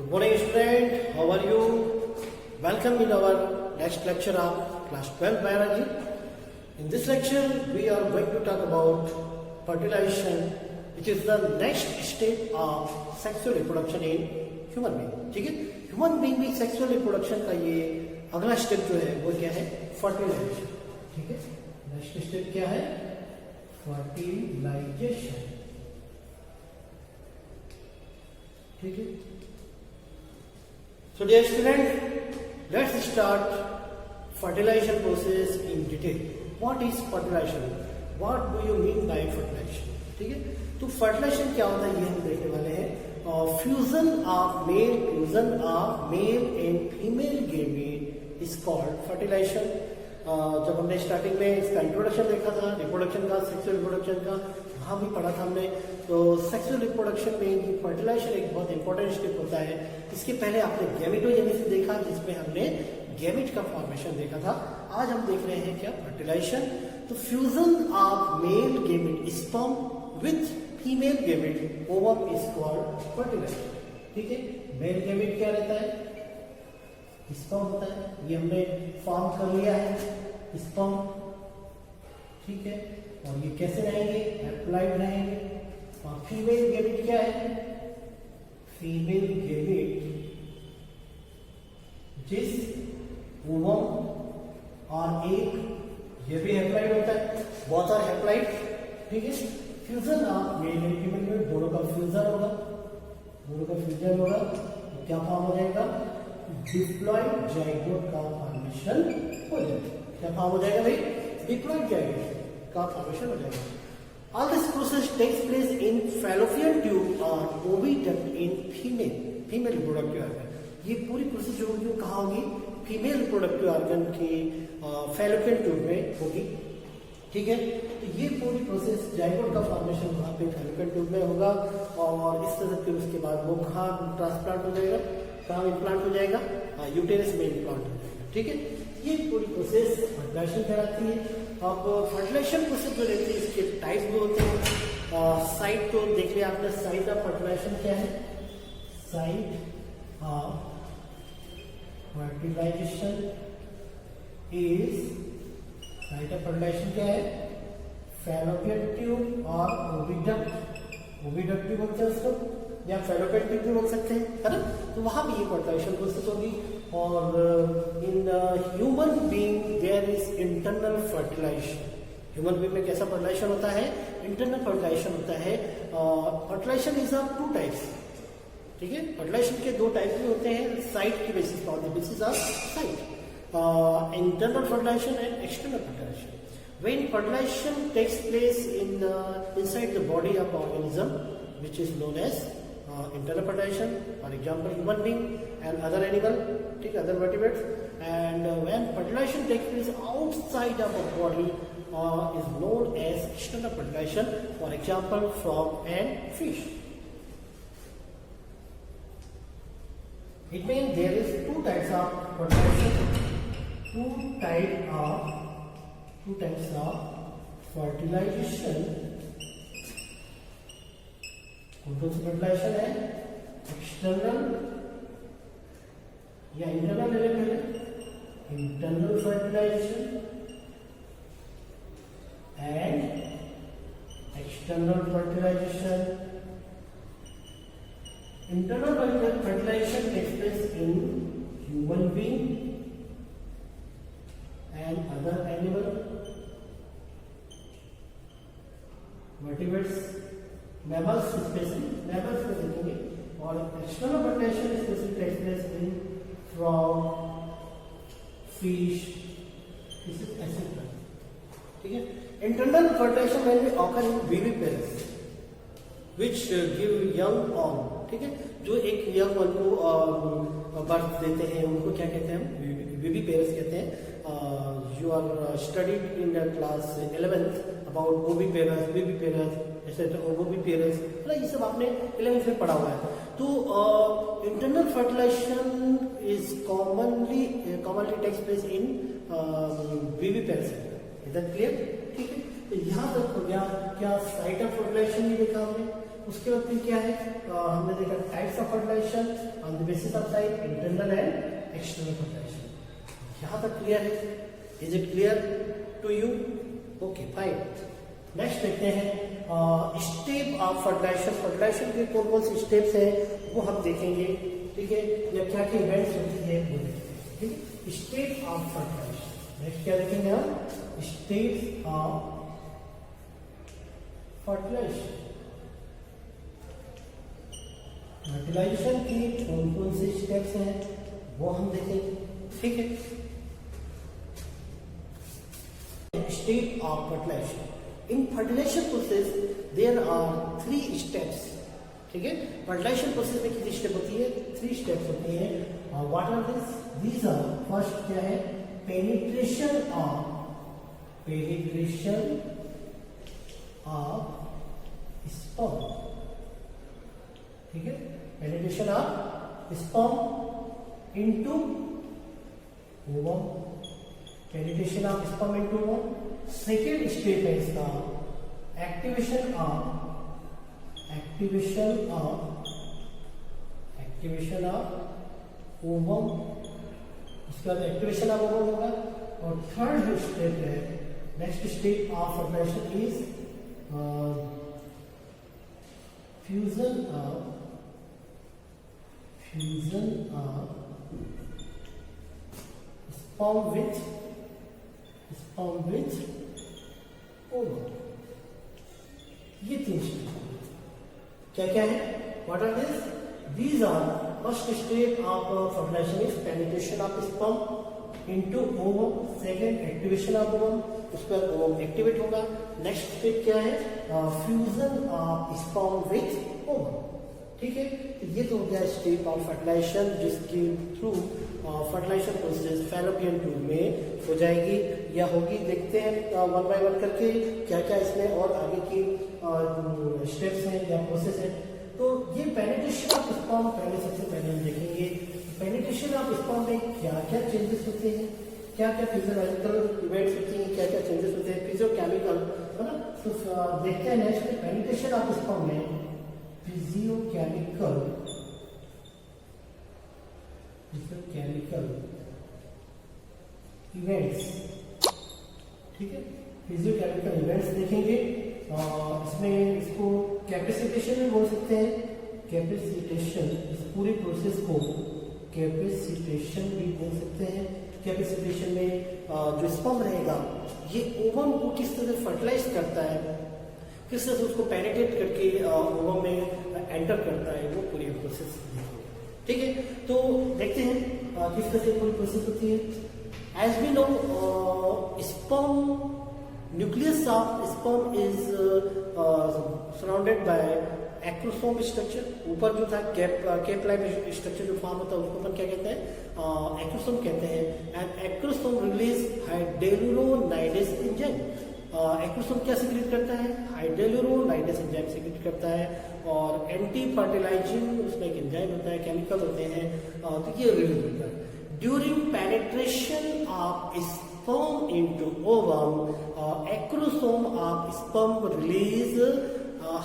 Good morning student, how are you? Welcome in our next lecture of class 12 biology. In this lecture we are going to talk about fertilization, which is the next step of sexual reproduction in human being. ठीक है, human being में sexual reproduction का ये अगला step जो है वो क्या है? फर्टिलाइजेशन. ठीक है, नेक्स्ट स्टेप क्या है? फर्टिलाइजेशन. ठीक है. So dear student, let's start fertilization process in detail. What is fertilization? What do you mean by fertilization? ठीक है, तो फर्टिलाइजेशन क्या होता है ये हम देखने वाले हैं. Fusion of male and female gamete is called fertilization. जब हमने स्टार्टिंग में इसका इंट्रोडक्शन देखा था, रिप्रोडक्शन का, सेक्सुअल रिप्रोडक्शन का, वहां भी पढ़ा था हमने. तो सेक्सुअल रिप्रोडक्शन में ये फर्टिलाइजेशन एक बहुत इंपॉर्टेंट स्टेप होता है. इसके पहले आपने गैमेटोजेनेसिस देखा, जिसमें हमने गैमेट का फॉर्मेशन देखा था. आज हम देख रहे हैं क्या? फर्टिलाइजेशन. तो fusion of male gamete sperm with female gamete ovum is called fertilization. ठीक है, मेल गेमेट क्या रहता है? स्पर्म होता है. ये हमने फॉर्म कर लिया है, स्पर्म. ठीक है, और ये कैसे रहेंगे? हैप्लॉइड रहेंगे. और फीमेल गेमेट क्या है? फीमेल गेमेट जिस ओवम और एक, ये भी हैप्लॉइड होता है. Both are haploid. ठीक है, fusion of male and female gamete, दोनों का फ्यूजन होगा. तो क्या फॉर्म हो जाएगा? डिप्लॉइड जाइगोट का फॉर्मेशन हो जाएगा. क्या फॉर्म हो जाएगा भाई? डिप्लॉइड जाइगोट का फॉर्मेशन हो जाएगा. All this process takes place in fallopian tube or oviduct in female reproductive organ. ये पूरी प्रोसेस जो होगी कहाँ होगी? फीमेल रिप्रोडक्टिव ऑर्गन की फैलोपियन ट्यूब में होगी. ठीक है, तो ये पूरी प्रोसेस जाइगोट का फॉर्मेशन वहाँ पे फैलोपियन ट्यूब में होगा. और इस तरह से उसके बाद वो कहाँ ट्रांसप्लांट हो जाएगा? कहाँ इम्प्लांट हो जाएगा? यूटेरस में इम्प्लांट हो जाएगा. ठीक है, ये पूरी प्रोसेस फर्टिलाइजेशन कहलाती है. अब फर्टिलाइजेशन प्रोसेस जो रहती है इसके टाइप भी होते हैं. साइट तो देख लिया आपने. साइट ऑफ फर्टिलाइजेशन क्या है? साइट ऑफ फर्टिलाइजेशन क्या है? फैलोपियन ट्यूब और ओविडक्ट भी बोलते हैं उसको, या फैलोपियन ट्यूब भी बोल सकते हैं, है ना. तो वहां भी ये फर्टिलाइजेशन प्रोसेस होगी. और in human being there is internal fertilization. Human being में कैसा फर्टिलाइजेशन होता है? इंटरनल फर्टिलाइजेशन होता है. Fertilization is of two types. ठीक है, फर्टिलाइजेशन के दो टाइप भी होते हैं. साइट की बेसिस पर, on the basis of site, internal fertilization and external fertilization. When fertilization takes place inside the body of organism, which is known as internal fertilization. For example, human being and other animal, other vertebrates. And when fertilization takes place outside of a body, is known as external fertilization. For example, frog and fish. It means there is two types of fertilization. Two types of fertilization. कौन सी fertilization है? External या internal ले लेंगे. Internal fertilization and external fertilization. Internal fertilization takes place in human being and other animal vertebrates, mammals especially, mammals में देखेंगे. और external fertilization especially takes place in frog, fish, etc. ठीक है. Internal fertilization mainly occur in viviparous, which give young on. ठीक है, जो एक young one को बर्थ देते हैं उनको क्या कहते हैं? विविपेरस कहते हैं. You are studied in the class 11th about oviparous, viviparous, etc. Oviparous, ये सब आपने 11th में पढ़ा हुआ है. तो internal fertilization is commonly takes place in viviparous. Is that clear? ठीक है, तो यहाँ तक हो गया. क्या साइट ऑफ फर्टिलाइजेशन भी देखा हमने. उसके बाद फिर क्या है, हमने देखा types of fertilization on the basis of type, internal and external fertilization. यहाँ तक क्लियर है? Is it clear to you? Okay fine. Next देखते हैं स्टेप ऑफ फर्टिलाइजेशन। फर्टिलाइजेशन के कौन कौन से स्टेप्स हैं वो हम देखेंगे, ठीक है, या क्या क्या इवेंट्स होती है वो देखेंगे, ठीक है। स्टेप ऑफ फर्टिलाइजेशन, नेक्स्ट क्या देखेंगे हम? Steps of fertilisation. फर्टिलाइजेशन के कौन कौन से स्टेप्स हैं वो हम देखेंगे, ठीक है। Step of fertilization, in fertilization process there are 3 steps, ठीक है। फर्टिलाइजेशन प्रोसेस में कितनी स्टेप होती है? 3 स्टेप्स होती है। What are this? These are, first क्या है? पेनिट्रेशन ऑफ स्पर्म, ठीक है। Penetration of sperm into ovum, penetration of sperm into ovum. Second step है इसका एक्टिवेशन ऑफ ओवम, उसके बाद एक्टिवेशन ऑफ ओवम होगा। और थर्ड जो स्टेप है, next step of fertilization is fusion of sperm with ovum। ये 3 स्टेप क्या क्या है? What are this? These are, first step of fertilization is penetration of sperm into ovum, second activation of ovum, उसके बाद ovum activate होगा। Next step क्या है? Fusion of sperm with ovum, ठीक है। तो ये तो हो गया स्टेप ऑफ फर्टिलाइजेशन, जिसके through fertilization process fallopian tube में हो जाएगी या होगी। देखते हैं वन बाय वन करके क्या क्या इसमें और आगे की स्टेप्स हैं या प्रोसेस है। तो ये पेनिट्रेशन ऑफ स्पर्म पहले सबसे पहले हम देखेंगे। पेनिट्रेशन ऑफ स्पर्म में क्या क्या चेंजेस होते हैं, क्या क्या फिजियोलॉजिकल इवेंट्स होती हैं, क्या क्या चेंजेस होते हैं, फिजियोकेमिकल, है ना। तो देखते हैं नेक्स्ट पेनिट्रेशन ऑफ स्पर्म में फिजियोकेमिकल इवेंट्स, ठीक है। फिजियोकेमिकल इवेंट्स देखेंगे। इसमें इसको कैपेसिटेशन भी बोल सकते हैं, कैपेसिटेशन, इस पूरे प्रोसेस को कैपेसिटेशन भी बोल सकते हैं। कैपेसिटेशन में जो स्पर्म रहेगा ये ओवम को किस तरह से फर्टिलाइज करता है, किस तरह से उसको पेनिट्रेट करके ओवम में एंटर करता है, वो पूरी प्रोसेस देखेंगे, ठीक है। तो देखते हैं किस तरह से पूरी प्रोसेस होती है। As we know, sperm, nucleus of sperm is surrounded by acrosome structure. ऊपर जो था कैप लाइक स्ट्रक्चर जो फॉर्म होता है उसको अपन क्या कहते हैं? एक्रोसोम कहते हैं। And acrosome release hydrolidase enzyme. Acrosome क्या सिक्रीट करता है? हाइड्रोलाइडेज एंजाइम सिक्रीट करता है। और एंटी फर्टिलाइजिंग उसमें एक एंजाइम होता है, केमिकल होते हैं, तो ये रिलीज होता है। During penetration of sperm into ovum, acrosome of sperm release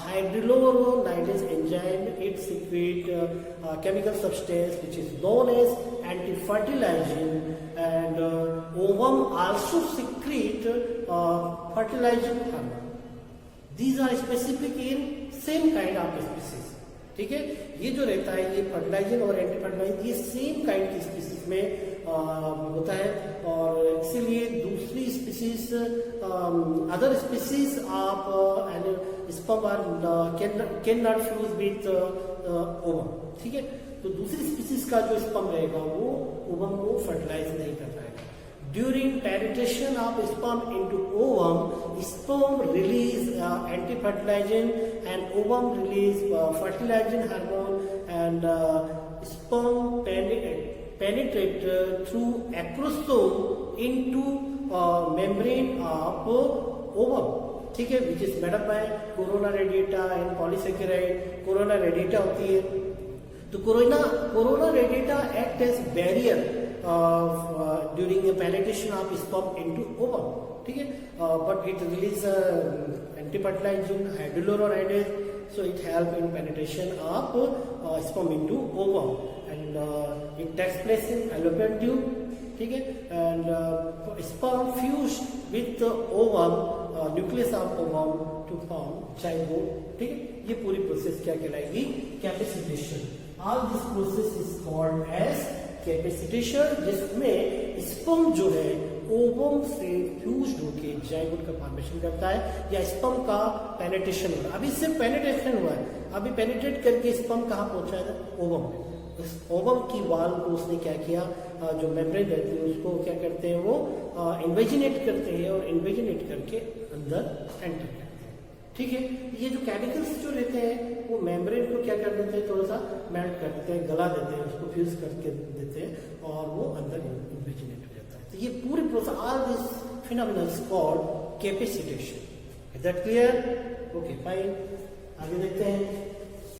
hydrolyzed enzyme. It secrete chemical substance which is known as anti-fertilizing, and ovum also secrete fertilizing hormone. These are specific in same kind of species. ठीक है, ये जो रहता है ये fertilizin और anti fertilizin ये same kind की स्पीसीज में होता है, और इसीलिए दूसरी species other species of sperm are can not fuse with ovum. ठीक है, तो दूसरी स्पीसीज का जो स्पर्म रहेगा वो ओवम को फर्टिलाइज नहीं कर पाएगा। During penetration of sperm into ovum, sperm release anti-fertilizing and ovum release fertilizing hormone, and sperm penetrate through acrosome into membrane of ovum. ठीक है, which is made up by corona radiata and polysaccharide. corona radiata होती है, तो corona radiata act as barrier during penetration of sperm into ovum, ठीक है, but it release antifertilizing hydrochloridase, so it help in penetration of sperm into ovum, and it takes place in fallopian tube, ठीक है, and sperm fuse with the ovum, nucleus of ovum to form zygote, ठीक है, ये पूरी process क्या कहलाएगी, capacitation. All this process is called as capacitation, जिसमें sperm जो है ओवम से फ्यूज्ड होके जाइगोट का फॉर्मेशन करता है, या स्पर्म का पेनिट्रेशन हो रहा है। अभी सिर्फ पेनिट्रेशन हुआ है, अभी पेनिट्रेट करके स्पर्म कहाँ पहुंचा है, ओवम में। उस ओवम की वाल को उसने क्या किया, जो मेम्ब्रेन रहती है उसको क्या करते हैं, वो इन्वेजिनेट करते हैं, और इन्वेजिनेट करके अंदर एंटर करते हैं, ठीक है। ये जो कैडिकल्स जो रहते हैं वो मेम्ब्रेन को क्या कर देते हैं, थोड़ा सा मेल्ट कर देते हैं, गला देते हैं, उसको फ्यूज करके देते हैं, और वो अंदर इन्वेजिनेट हो जाता है। तो ये पूरी process, all this phenomena is called capacitation. Is that clear? Okay fine, आगे देखते हैं।